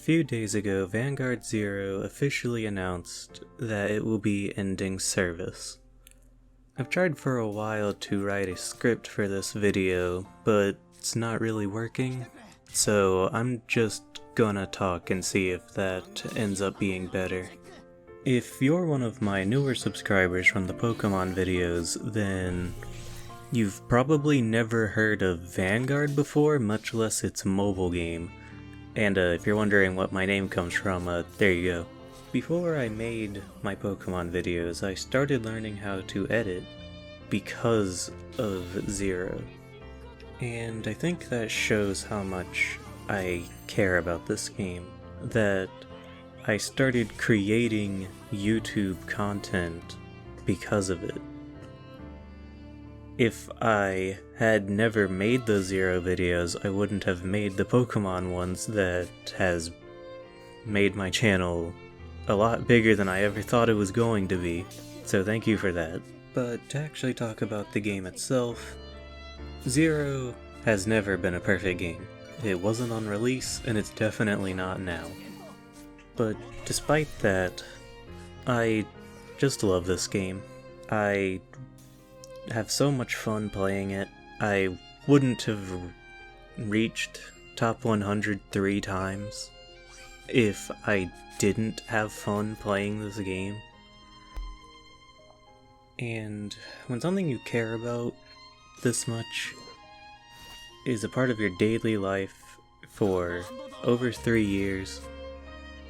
few days ago, Vanguard Zero officially announced that it will be ending service. I've tried for a while to write a script for this video, but it's not really working, so I'm just gonna talk and see if that ends up being better. If you're one of my newer subscribers from the Pokemon videos, then you've probably never heard of Vanguard before, much less its mobile game. And if you're wondering what my name comes from, there you go. Before I made my Pokemon videos, I started learning how to edit because of Zero. And I think that shows how much I care about this game, that I started creating YouTube content because of it. If I had never made the Zero videos, I wouldn't have made the Pokemon ones that has made my channel a lot bigger than I ever thought it was going to be, so thank you for that. But to actually talk about the game itself, Zero has never been a perfect game. It wasn't on release, and it's definitely not now. But despite that, I just love this game. I have so much fun playing it. I wouldn't have reached top 100 3 times if I didn't have fun playing this game. And when something you care about this much is a part of your daily life for over 3 years,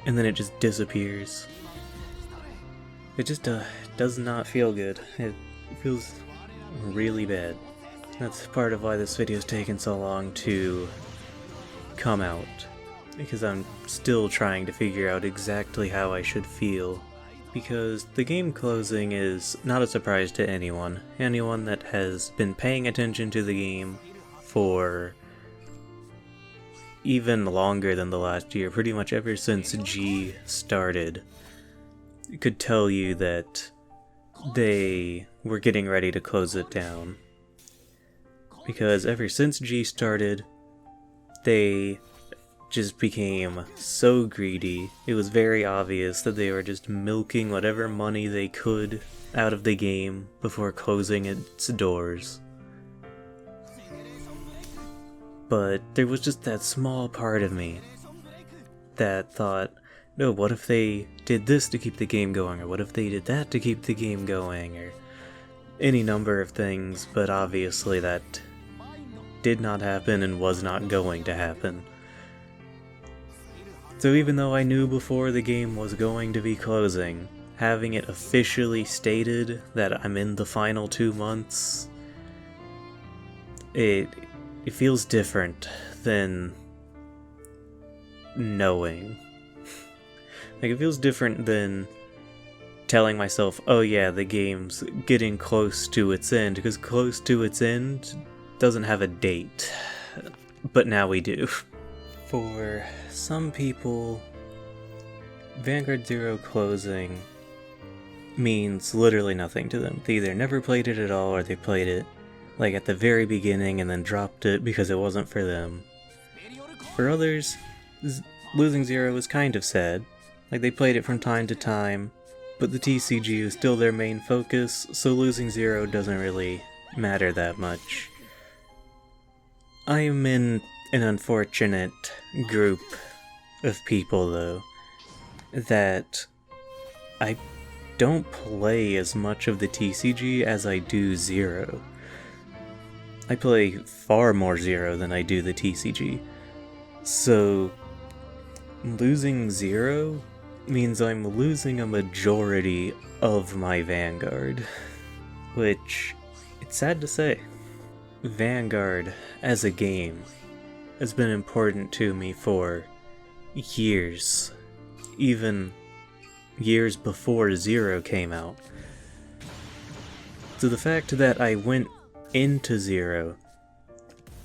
and then it just disappears, it just does not feel good. It feels really bad. That's part of why this video's taken so long to come out, because I'm still trying to figure out exactly how I should feel. Because the game closing is not a surprise to anyone. Anyone that has been paying attention to the game for even longer than the last year, pretty much ever since G started, could tell you that they were getting ready to close it down. Because ever since G started, they just became so greedy. It was very obvious that they were just milking whatever money they could out of the game before closing its doors. But there was just that small part of me that thought, no, what if they did this to keep the game going, or what if they did that to keep the game going, or any number of things, but obviously that did not happen and was not going to happen. So even though I knew before the game was going to be closing, having it officially stated that I'm in the final 2 months, it feels different than knowing. Like, it feels different than telling myself, oh yeah, the game's getting close to its end, because close to its end doesn't have a date. But now we do. For some people, Vanguard Zero closing means literally nothing to them. They either never played it at all, or they played it like at the very beginning and then dropped it because it wasn't for them. For others, losing Zero is kind of sad. Like, they played it from time to time, but the TCG is still their main focus, so losing Zero doesn't really matter that much. I am in an unfortunate group of people, though, that I don't play as much of the TCG as I do Zero. I play far more Zero than I do the TCG. So losing Zero means I'm losing a majority of my Vanguard, which, it's sad to say. Vanguard, as a game, has been important to me for years, even years before Zero came out. So the fact that I went into Zero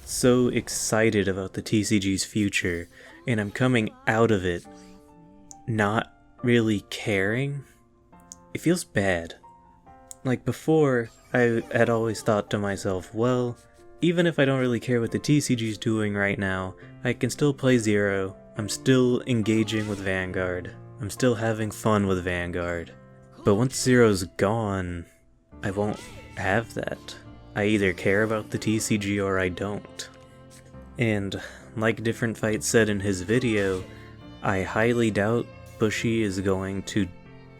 so excited about the TCG's future, and I'm coming out of it not really caring, it feels bad. Like, before, I had always thought to myself, well, even if I don't really care what the TCG's doing right now, I can still play Zero, I'm still engaging with Vanguard. I'm still having fun with Vanguard. But once Zero's gone, I won't have that. I either care about the TCG or I don't. And like Different Fight said in his video, I highly doubt Bushy is going to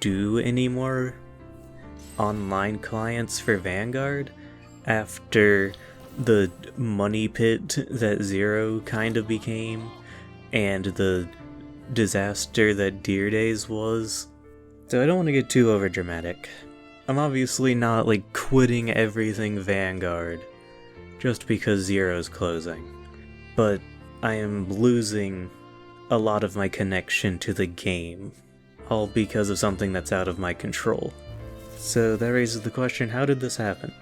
do any more online clients for Vanguard after the money pit that Zero kind of became and the disaster that Deer Days was. So I don't want to get too overdramatic. I'm obviously not like quitting everything Vanguard just because Zero's closing, but I am losing a lot of my connection to the game, all because of something that's out of my control. So that raises the question, how did this happen?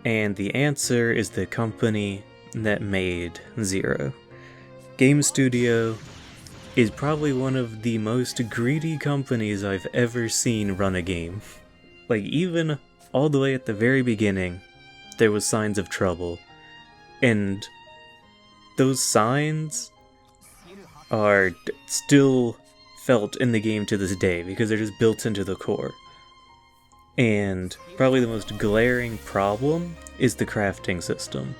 And the answer is the company that made Zero. Game Studio is probably one of the most greedy companies I've ever seen run a game. Like, even all the way at the very beginning, there was signs of trouble. And those signs are still felt in the game to this day, because they're just built into the core. And probably the most glaring problem is the crafting system.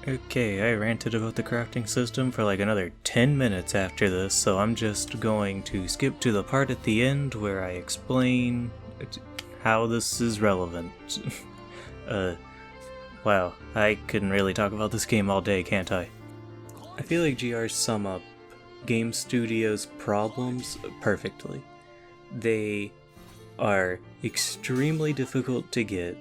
Okay, I ranted about the crafting system for like another 10 minutes after this, so I'm just going to skip to the part at the end where I explain how this is relevant. Wow, I couldn't really talk about this game all day, can't I? I feel like GRs sum up Game Studio's problems perfectly. They are extremely difficult to get,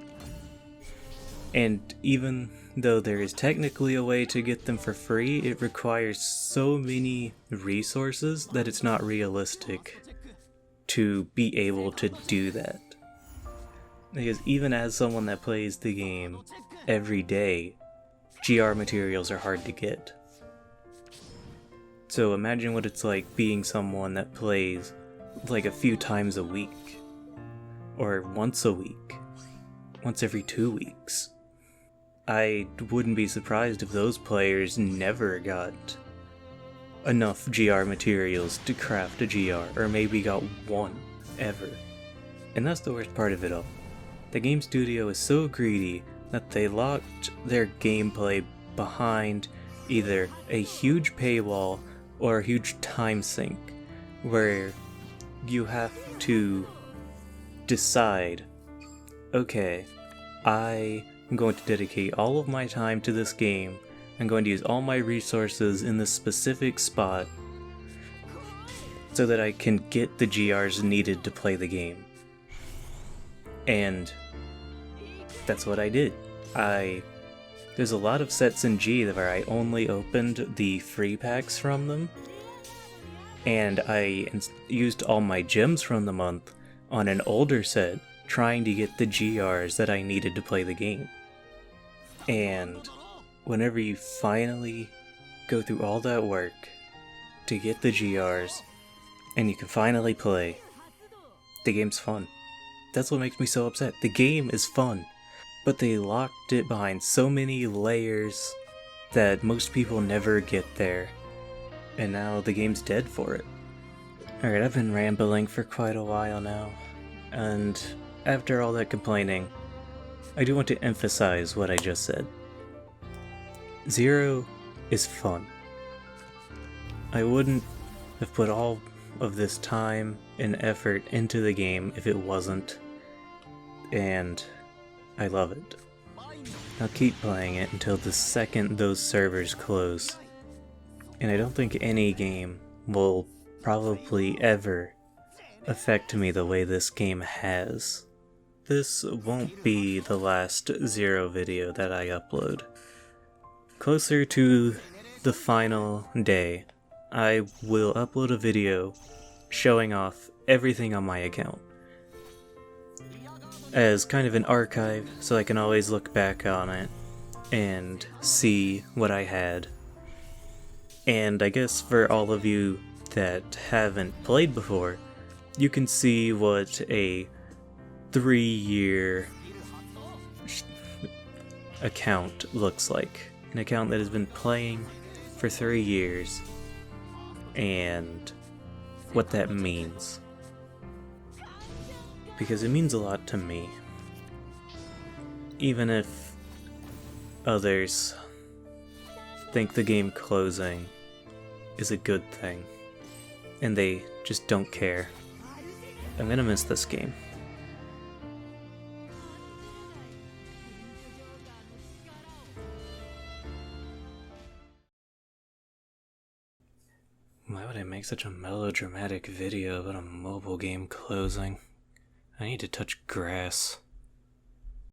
and even though there is technically a way to get them for free, it requires so many resources that it's not realistic to be able to do that. Because even as someone that plays the game every day, GR materials are hard to get. So imagine what it's like being someone that plays like a few times a week, or once a week, once every 2 weeks. I wouldn't be surprised if those players never got enough GR materials to craft a GR, or maybe got one, ever. And that's the worst part of it all. The Game Studio is so greedy that they locked their gameplay behind either a huge paywall or a huge time sink, where you have to decide, okay, I am going to dedicate all of my time to this game. I'm going to use all my resources in this specific spot so that I can get the GRs needed to play the game. And that's what I did. There's a lot of sets in G where I only opened the free packs from them, and I used all my gems from the month on an older set trying to get the GRs that I needed to play the game. And whenever you finally go through all that work to get the GRs and you can finally play, the game's fun. That's what makes me so upset. The game is fun, but they locked it behind so many layers that most people never get there, and now the game's dead for it. Alright, I've been rambling for quite a while now, and after all that complaining, I do want to emphasize what I just said. Zero is fun. I wouldn't have put all of this time and effort into the game if it wasn't, and I love it. I'll keep playing it until the second those servers close, and I don't think any game will probably ever affect me the way this game has. This won't be the last Zero video that I upload. Closer to the final day, I will upload a video showing off everything on my account as kind of an archive, so I can always look back on it and see what I had. And I guess for all of you that haven't played before, you can see what a 3-year account looks like. An account that has been playing for 3 years and what that means. Because it means a lot to me. Even if others think the game closing is a good thing, and they just don't care, I'm gonna miss this game. Why would I make such a melodramatic video about a mobile game closing? I need to touch grass.